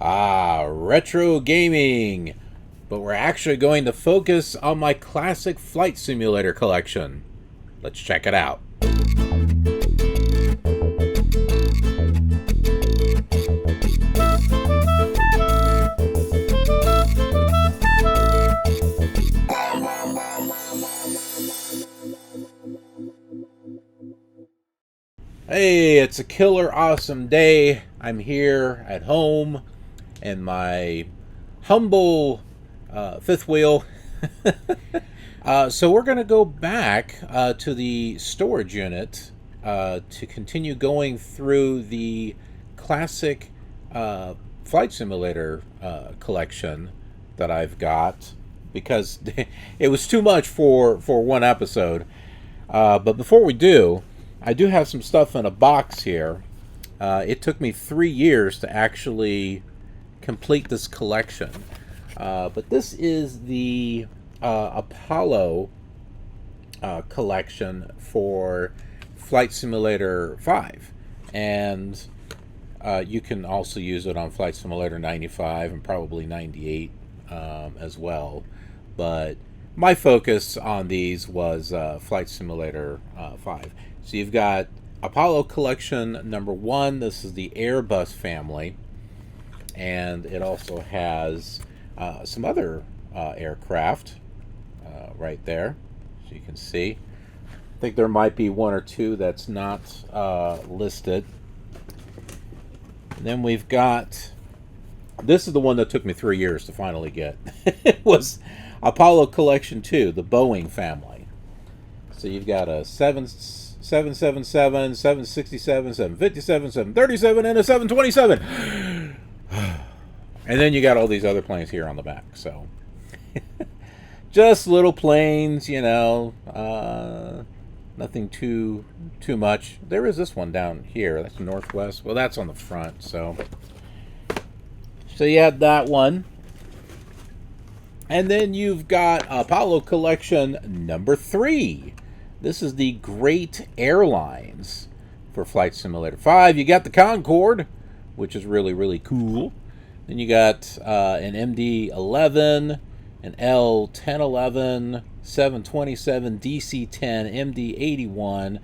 Retro gaming. But we're actually going to focus on my classic flight simulator collection. Let's check it out. Hey, it's a KILR Awesome day. I'm here at home in my humble fifth wheel. So we're going to go back to the storage unit to continue going through the classic flight simulator collection that I've got, because it was too much for one episode. But before we do, I do have some stuff in a box here. It took me 3 years to actually complete this collection. But this is the Apollo collection for Flight Simulator 5. And you can also use it on Flight Simulator 95 and probably 98 as well. But my focus on these was Flight Simulator 5. So you've got Apollo Collection number 1. This is the Airbus family. And it also has some other aircraft right there. So you can see. I think there might be one or two that's not listed. And then we've got... This is the one that took me 3 years to finally get. It was Apollo Collection 2, the Boeing family. So you've got a 777, 767, 757, 737, and a 727. And then you got all these other planes here on the back. So just little planes, you know, nothing too much. There is this one down here. That's Northwest. Well, that's on the front. So you had that one. And then you've got Apollo Collection number 3. This is the Great Airlines for Flight Simulator 5. You got the Concorde, which is really, really cool. Then you got an MD-11, an L-1011, 727, DC-10, MD-81.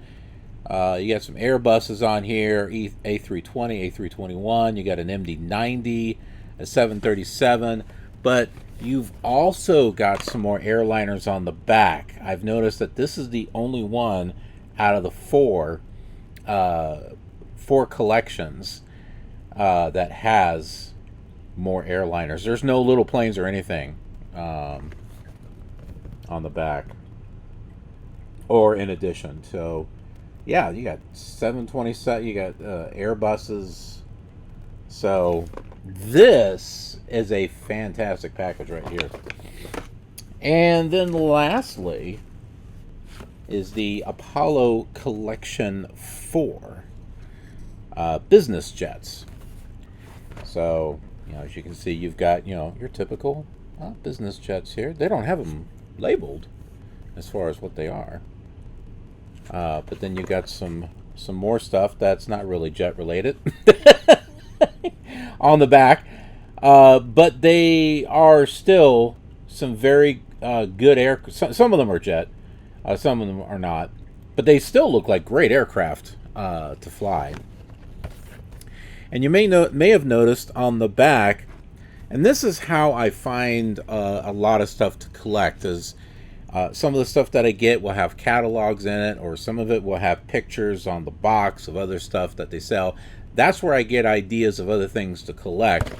You got some Airbuses on here, A320, A321. You got an MD-90, a 737. But you've also got some more airliners on the back. I've noticed that this is the only one out of the four collections that has more airliners. There's no little planes or anything on the back, or in addition. So yeah, you got 727, you got Airbuses. So this is a fantastic package right here. And then lastly is the Apollo Collection 4 business jets. So, you know, as you can see, you've got, you know, your typical business jets here. They don't have them labeled as far as what they are. But then you got some more stuff that's not really jet related on the back. But they are still some very good air. Some of them are jet, some of them are not, but they still look like great aircraft to fly. And you may have noticed on the back, and this is how I find a lot of stuff to collect. Is some of the stuff that I get will have catalogs in it, or some of it will have pictures on the box of other stuff that they sell. That's where I get ideas of other things to collect.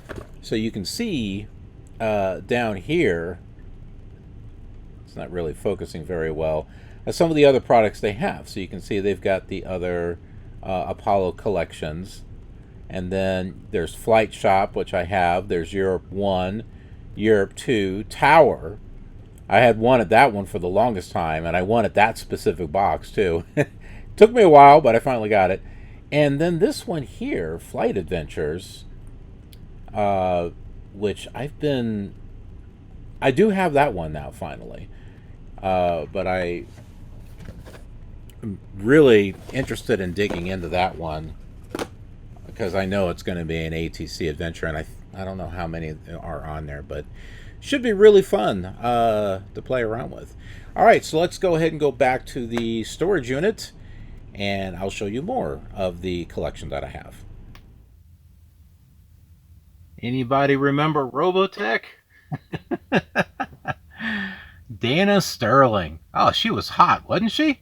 So you can see down here, it's not really focusing very well, some of the other products they have. So you can see they've got the other Apollo collections. And then there's Flight Shop, which I have. There's Europe 1, Europe 2, Tower. I had wanted that one for the longest time, and I wanted that specific box too. Took me a while, but I finally got it. And then this one here, Flight Adventures, which I do have that one now, finally. But I'm really interested in digging into that one, because I know it's going to be an ATC adventure, and I don't know how many are on there, but should be really fun to play around with. All right, so let's go ahead and go back to the storage unit, and I'll show you more of the collection that I have. Anybody remember Robotech? Dana Sterling. Oh, she was hot, wasn't she?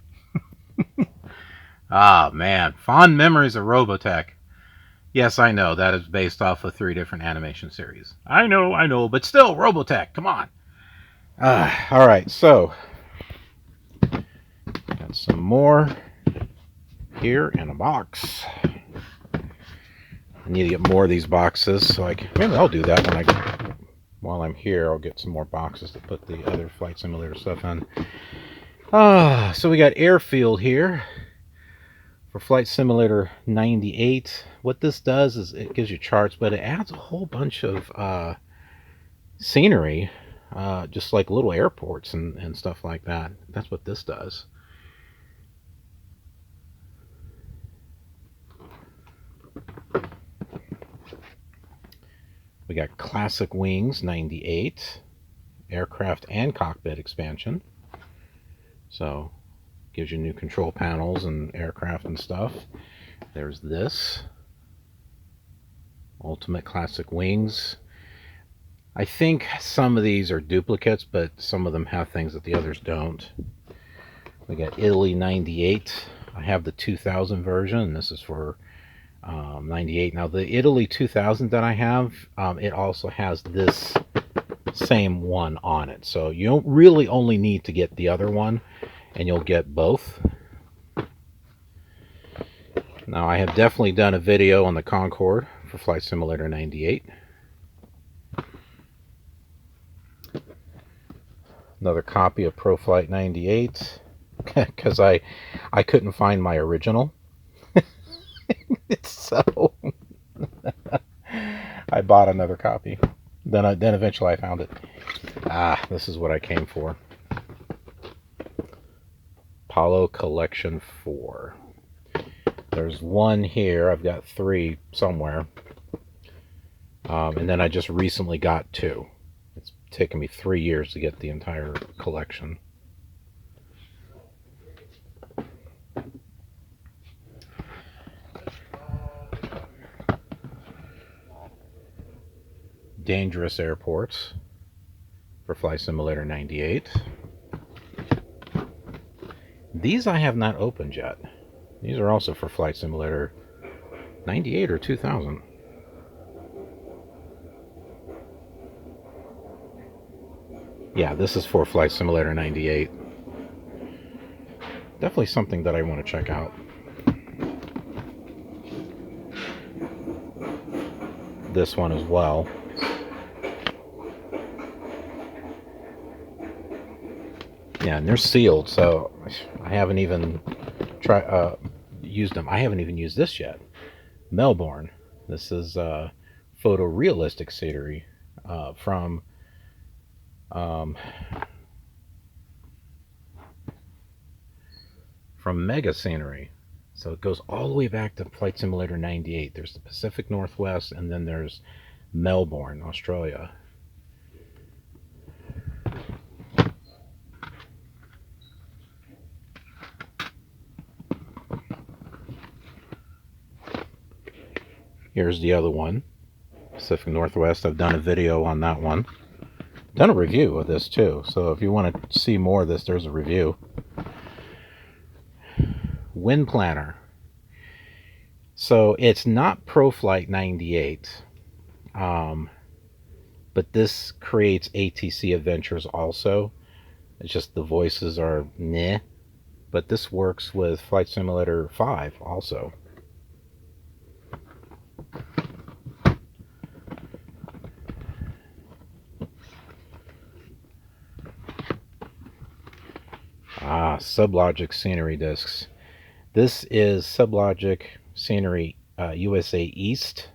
Ah, man. Fond memories of Robotech. Yes, I know. That is based off of 3 different animation series. I know. But still, Robotech. Come on. All right, so got some more here in a box. I need to get more of these boxes, so maybe I'll do that while I'm here. I'll get some more boxes to put the other Flight Simulator stuff in. So we got Airfield here for Flight Simulator 98. What this does is it gives you charts, but it adds a whole bunch of scenery, just like little airports and stuff like that. That's what this does. We got Classic Wings 98, aircraft and cockpit expansion. So gives you new control panels and aircraft and stuff. There's this Ultimate Classic Wings. I think some of these are duplicates, but some of them have things that the others don't. We got Italy 98. I have the 2000 version. This is for 98. Now the Italy 2000 that I have, it also has this same one on it. So you don't really only need to get the other one, and you'll get both. Now I have definitely done a video on the Concorde for Flight Simulator 98. Another copy of Pro Flight 98 because I couldn't find my original. So I bought another copy. Then eventually I found it. This is what I came for. Apollo Collection 4. There's one here. I've got 3 somewhere. And then I just recently got 2. It's taken me 3 years to get the entire collection. Dangerous Airports for Flight Simulator 98. These I have not opened yet. These are also for Flight Simulator 98 or 2000. Yeah, this is for Flight Simulator 98. Definitely something that I want to check out. This one as well. Yeah, and they're sealed, so I haven't even used them. I haven't even used this yet. Melbourne. This is photorealistic scenery from Mega Scenery. So it goes all the way back to Flight Simulator 98. There's the Pacific Northwest, and then there's Melbourne, Australia. Here's the other one, Pacific Northwest. I've done a video on that one. Done a review of this too, so if you want to see more of this, there's a review. Wind Planner. So it's not ProFlight 98, but this creates ATC adventures also. It's just the voices are meh, but this works with Flight Simulator 5 also. Sublogic Scenery Discs. This is Sublogic Scenery USA East.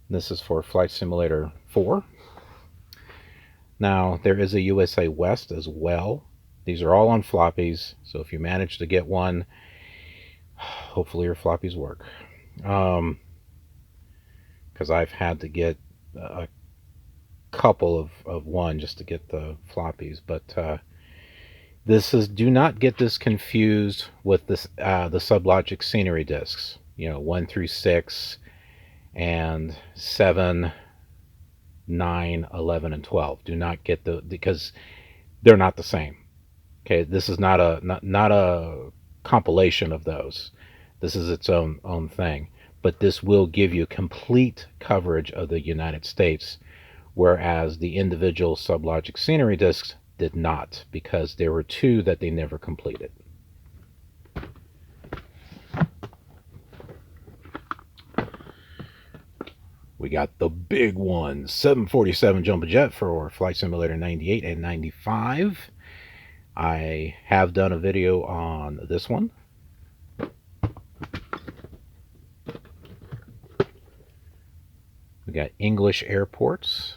This is for Flight Simulator 4. Now, there is a USA West as well. These are all on floppies, so if you manage to get one, hopefully your floppies work. because I've had to get a couple of one just to get the floppies. But this is, do not get this confused with this the Sublogic scenery discs. You know, 1 through 6 and 7, 9, 11, and 12. Do not get because they're not the same. Okay, this is not a compilation of those. This is its own thing. But this will give you complete coverage of the United States, whereas the individual Sublogic scenery discs did not, because there were 2 that they never completed. We got the big one, 747 Jumbo Jet for Flight Simulator 98 and 95. I have done a video on this one. We got English airports.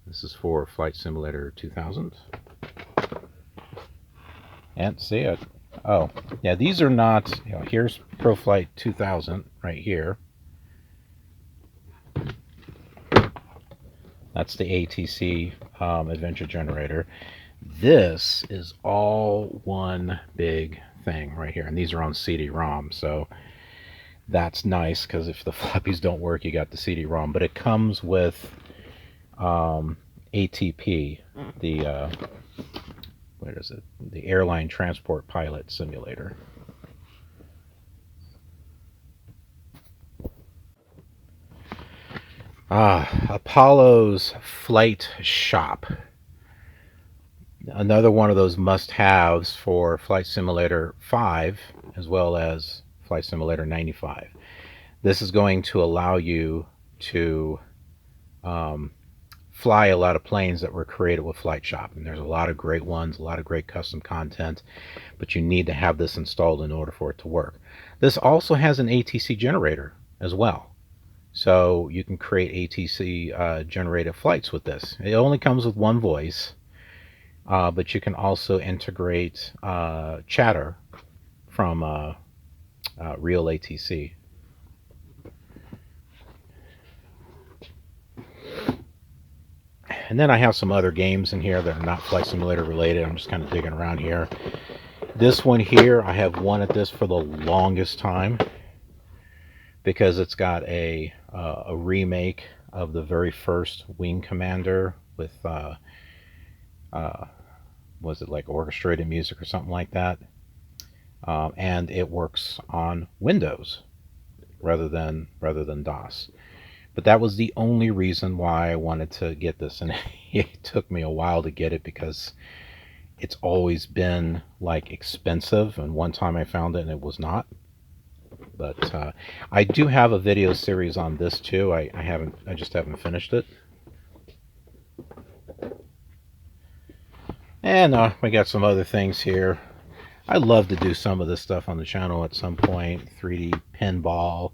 This is for Flight Simulator 2000. And see it. Oh, yeah, these are not, you know, here's ProFlight 2000 right here. That's the ATC adventure generator. This is all one big thing right here. And these are on CD-ROM, so that's nice, because if the floppies don't work, you got the CD-ROM. But it comes with ATP, the what is it? The Airline Transport Pilot Simulator. Apollo's Flight Shop. Another one of those must-haves for Flight Simulator 5 as well as Flight Simulator 95. This is going to allow you to fly a lot of planes that were created with Flight Shop. And there's a lot of great ones, a lot of great custom content, but you need to have this installed in order for it to work. This also has an ATC generator as well. So you can create ATC generated flights with this. It only comes with one voice, but you can also integrate chatter from real ATC. And then I have some other games in here that are not Flight Simulator related. I'm just kind of digging around here. This one here, I have wanted this for the longest time, because it's got a remake of the very first Wing Commander with was it like orchestrated music or something like that, and it works on Windows rather than DOS. But that was the only reason why I wanted to get this, and it took me a while to get it because it's always been like expensive, and one time I found it and it was not. But I do have a video series on this too. I just haven't finished it. And we got some other things here. I'd love to do some of this stuff on the channel at some point. 3D pinball,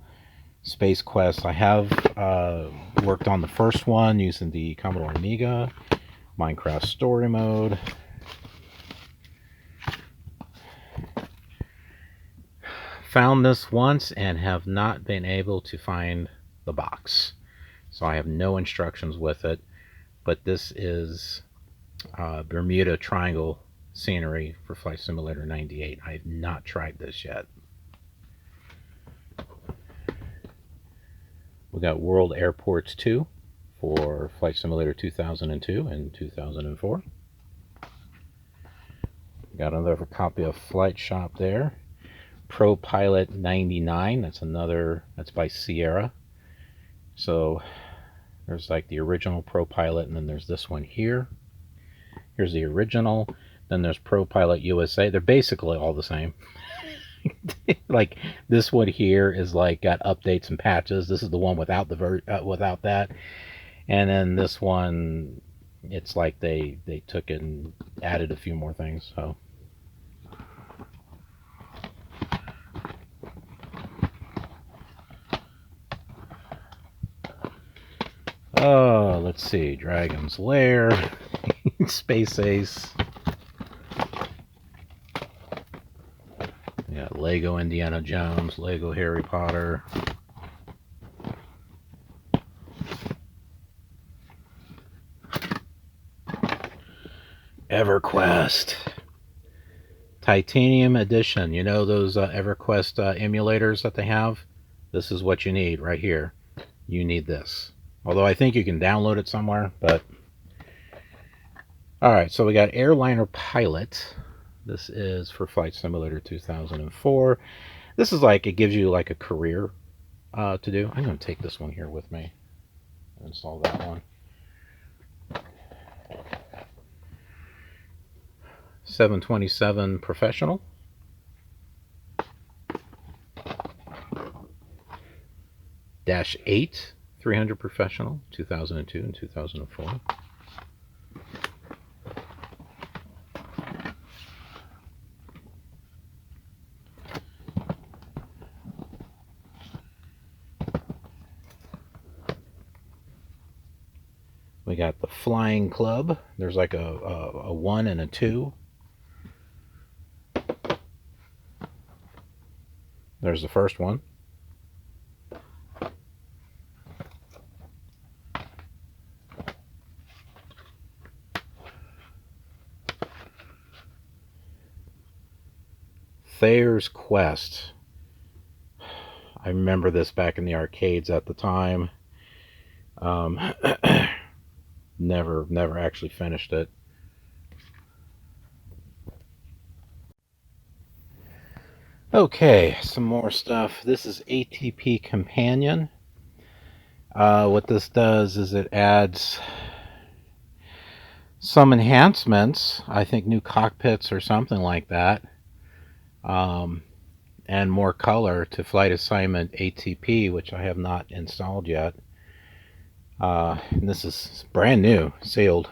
Space Quest. I have worked on the first one using the Commodore Amiga, Minecraft Story Mode. Found this once and have not been able to find the box, so I have no instructions with it. But this is Bermuda Triangle scenery for Flight Simulator 98. I have not tried this yet. We got World Airports 2 for Flight Simulator 2002 and 2004. Got another copy of Flight Shop there. Pro Pilot 99, that's by Sierra. So there's like the original Pro Pilot, and then there's this one here. Here's the original, then there's Pro Pilot USA. They're basically all the same. Like this one here is like got updates and patches. This is the one without the without that. And then this one, it's like they took it and added a few more things. So let's see, Dragon's Lair, Space Ace. We got Lego Indiana Jones, Lego Harry Potter. EverQuest. Titanium Edition. You know those EverQuest emulators that they have? This is what you need right here. You need this. Although I think you can download it somewhere, but... Alright, so we got Airliner Pilot. This is for Flight Simulator 2004. This is like, it gives you like a career to do. I'm going to take this one here with me. Install that one. 727 Professional. Dash 8 300 Professional, 2002 and 2004. We got the Flying Club. There's like a 1 and a 2. There's the first one. Thayer's Quest. I remember this back in the arcades at the time. Never actually finished it. Okay, some more stuff. This is ATP Companion. What this does is it adds some enhancements. I think new cockpits or something like that. And more color to Flight Assignment ATP, which I have not installed yet. And this is brand new, sealed.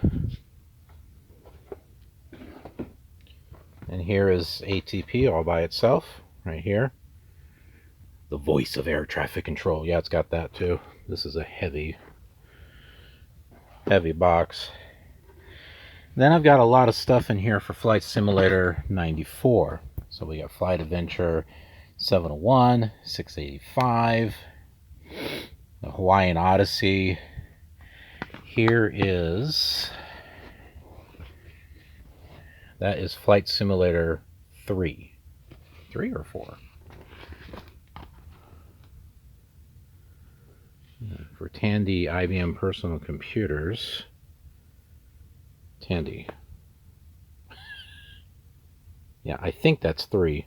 And here is ATP all by itself, right here. The voice of air traffic control. Yeah, it's got that too. This is a heavy box. Then I've got a lot of stuff in here for Flight Simulator 94. So we got Flight Adventure 701, 685, the Hawaiian Odyssey. Here is, that is Flight Simulator 3. 3 or 4? For Tandy IBM Personal Computers. Tandy. Yeah, I think that's 3.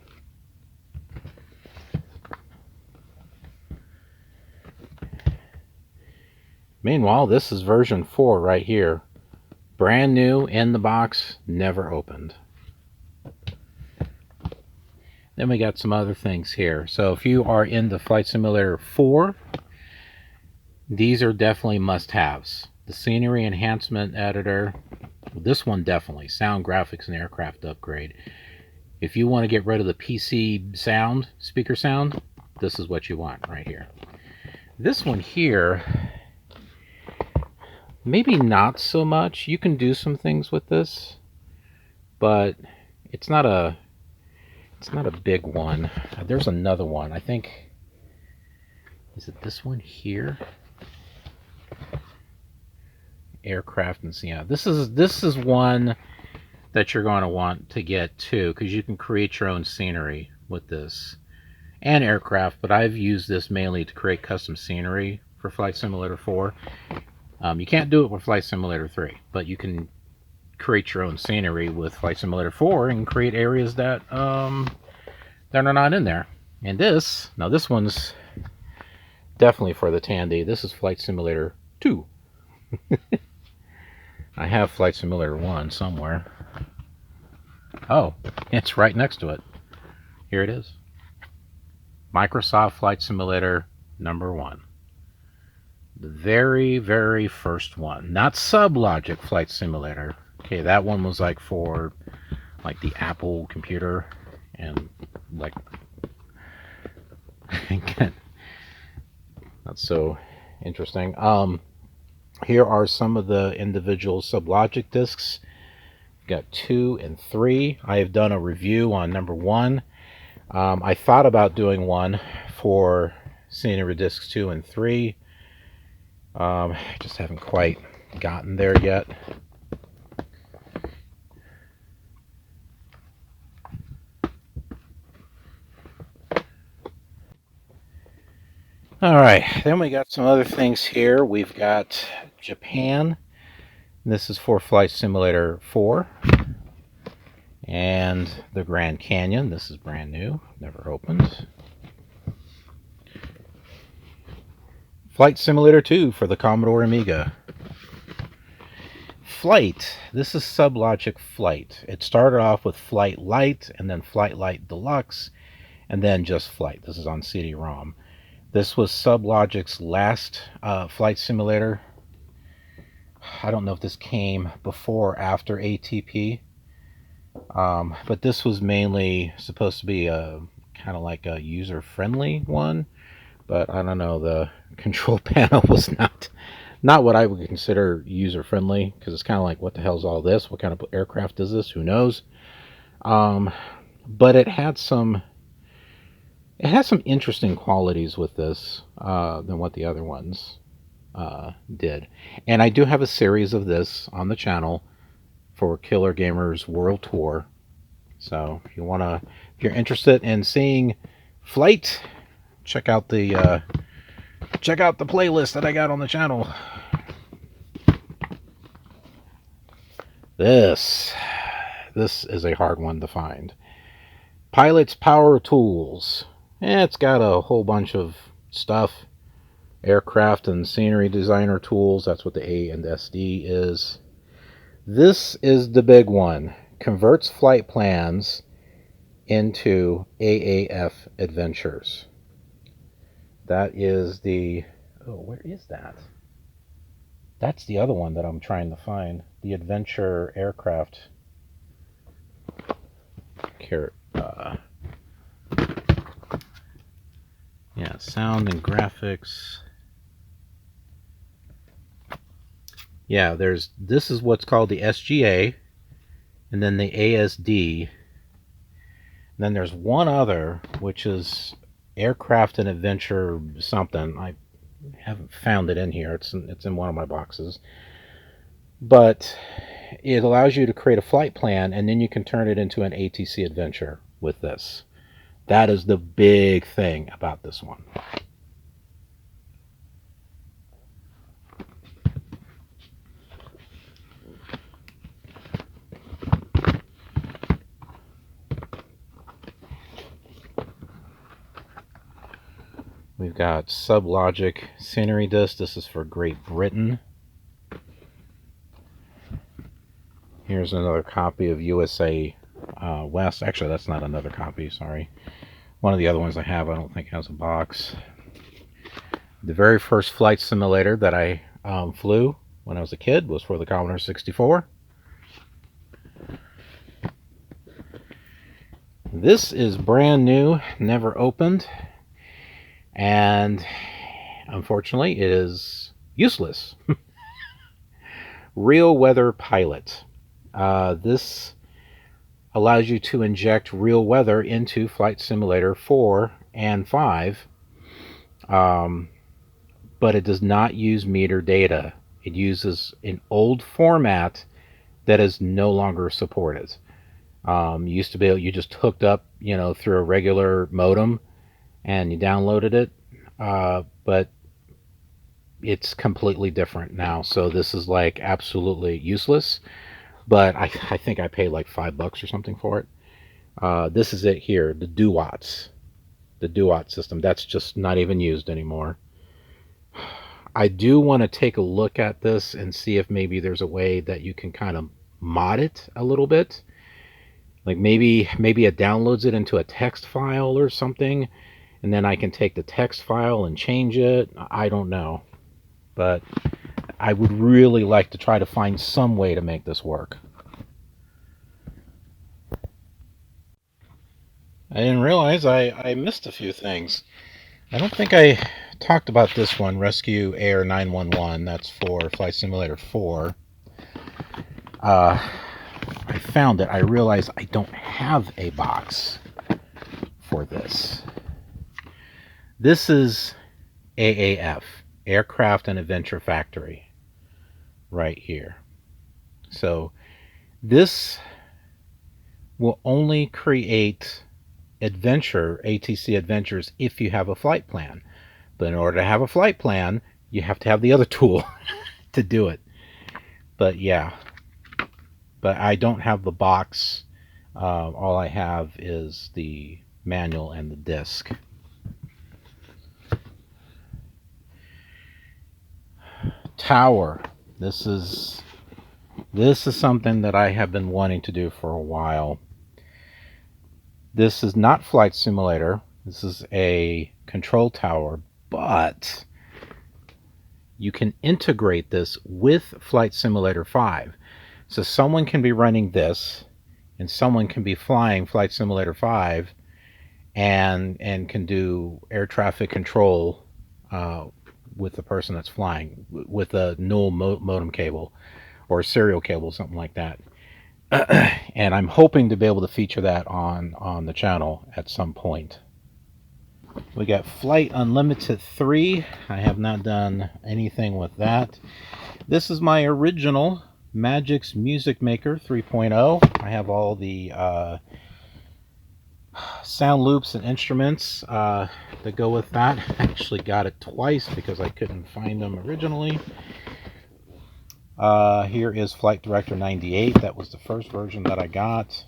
Meanwhile, this is version 4 right here. Brand new, in the box, never opened. Then we got some other things here. So if you are into Flight Simulator 4, these are definitely must-haves. The Scenery Enhancement Editor. This one definitely. Sound, graphics, and aircraft upgrade. If you want to get rid of the PC sound, speaker sound, this is what you want right here. This one here, maybe not so much. You can do some things with this, but it's not a big one. There's another one. I think, is it this one here? Aircraft and yeah, this is one that you're going to want to get too, because you can create your own scenery with this and aircraft, but I've used this mainly to create custom scenery for Flight Simulator 4. You can't do it with Flight Simulator 3, but you can create your own scenery with Flight Simulator 4 and create areas that are not in there. And this one's definitely for the Tandy. This is Flight Simulator 2. I have Flight Simulator 1 somewhere. Oh, it's right next to it. Here it is. Microsoft Flight Simulator number 1. The very, very first one. Not Sublogic Flight Simulator. Okay, that one was like for like the Apple computer and like not so interesting. Here are some of the individual Sublogic discs. Got 2 and 3. I have done a review on number 1. I thought about doing one for Scenery Discs 2 and 3. Just haven't quite gotten there yet. All right, then we got some other things here. We've got Japan. This is for Flight Simulator 4. And the Grand Canyon. This is brand new, never opened. Flight Simulator 2 for the Commodore Amiga. Flight. This is Sublogic Flight. It started off with Flight Lite, and then Flight Lite Deluxe, and then just Flight. This is on CD-ROM. This was Sublogic's last flight simulator. I don't know if this came before or after ATP, but this was mainly supposed to be a kind of like a user-friendly one. But I don't know, the control panel was not what I would consider user-friendly, because it's kind of like, what the hell is all this? What kind of aircraft is this? Who knows? But it had some interesting qualities with this than what the other ones did. And I do have a series of this on the channel for KILR Gamers World Tour. So if you're interested in seeing Flight, check out the playlist that I got on the channel. This is a hard one to find. Pilot's Power Tools. It's got a whole bunch of stuff. Aircraft and Scenery Designer Tools. That's what the A and SD is. This is the big one. Converts flight plans into AAF adventures. That is the... Oh, where is that? That's the other one that I'm trying to find. The Adventure Aircraft. Yeah, sound and graphics. Yeah, this is what's called the SGA, and then the ASD. And then there's one other, which is Aircraft and Adventure something. I haven't found it in here. It's in one of my boxes. But it allows you to create a flight plan, and then you can turn it into an ATC adventure with this. That is the big thing about this one. We've got Sublogic Scenery Disc. This is for Great Britain. Here's another copy of USA West. Actually, that's not another copy, sorry. One of the other ones I have, I don't think has a box. The very first flight simulator that I flew when I was a kid was for the Commodore 64. This is brand new, never opened, and unfortunately it is useless. Real Weather Pilot. This allows you to inject real weather into Flight Simulator 4 and 5, but it does not use meter data. It uses an old format that is no longer supported. Used to be able, you just hooked up, through a regular modem and you downloaded it, but it's completely different now. So this is like absolutely useless, but I think I paid like $5 or something for it. This is it here, the Duwats. The Duwat system. That's just not even used anymore. I do want to take a look at this and see if maybe there's a way that you can kind of mod it a little bit. Like maybe it downloads it into a text file or something, and then I can take the text file and change it. I don't know. But I would really like to try to find some way to make this work. I didn't realize I missed a few things. I don't think I talked about this one, Rescue Air 911. That's for Flight Simulator 4. I found it. I realized I don't have a box for this. This is AAF, Aircraft and Adventure Factory, right here. So this will only create ATC adventures if you have a flight plan. But in order to have a flight plan, you have to have the other tool to do it. But yeah, but I don't have the box. All I have is the manual and the disc. Tower. This is something that I have been wanting to do for a while. This is not Flight Simulator. This is a control tower, but you can integrate this with Flight Simulator 5. So someone can be running this, and someone can be flying Flight Simulator 5, and can do air traffic control with the person that's flying with a null modem cable or a serial cable, something like that. And I'm hoping to be able to feature that on the channel at some point. We got Flight Unlimited 3. I have not done anything with that. This is my original Magix Music Maker 3.0. I have all the sound loops and instruments that go with that. I actually got it twice because I couldn't find them originally. Here is Flight Director 98. That was the first version that I got.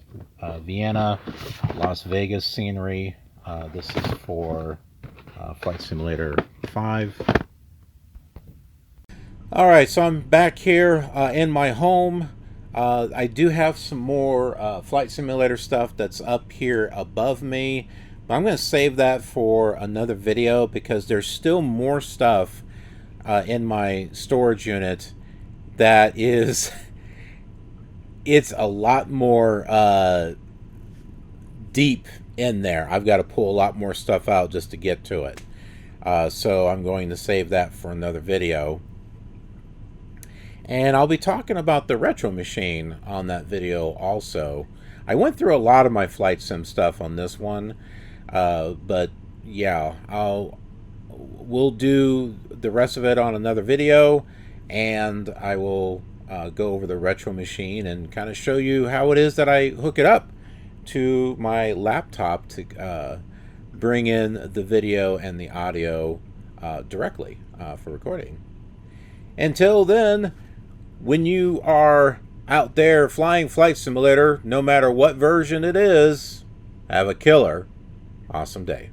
Vienna, Las Vegas scenery. This is for Flight Simulator 5. Alright, so I'm back here in my home. I do have some more Flight Simulator stuff that's up here above me. But I'm going to save that for another video because there's still more stuff in my storage unit that is... it's a lot more deep in there. I've got to pull a lot more stuff out just to get to it. So I'm going to save that for another video. And I'll be talking about the retro machine on that video also. I went through a lot of my flight sim stuff on this one. But yeah, we'll do the rest of it on another video. And I will go over the retro machine and kind of show you how it is that I hook it up to my laptop to bring in the video and the audio directly for recording. Until then, when you are out there flying Flight Simulator, no matter what version it is, have a killer awesome day.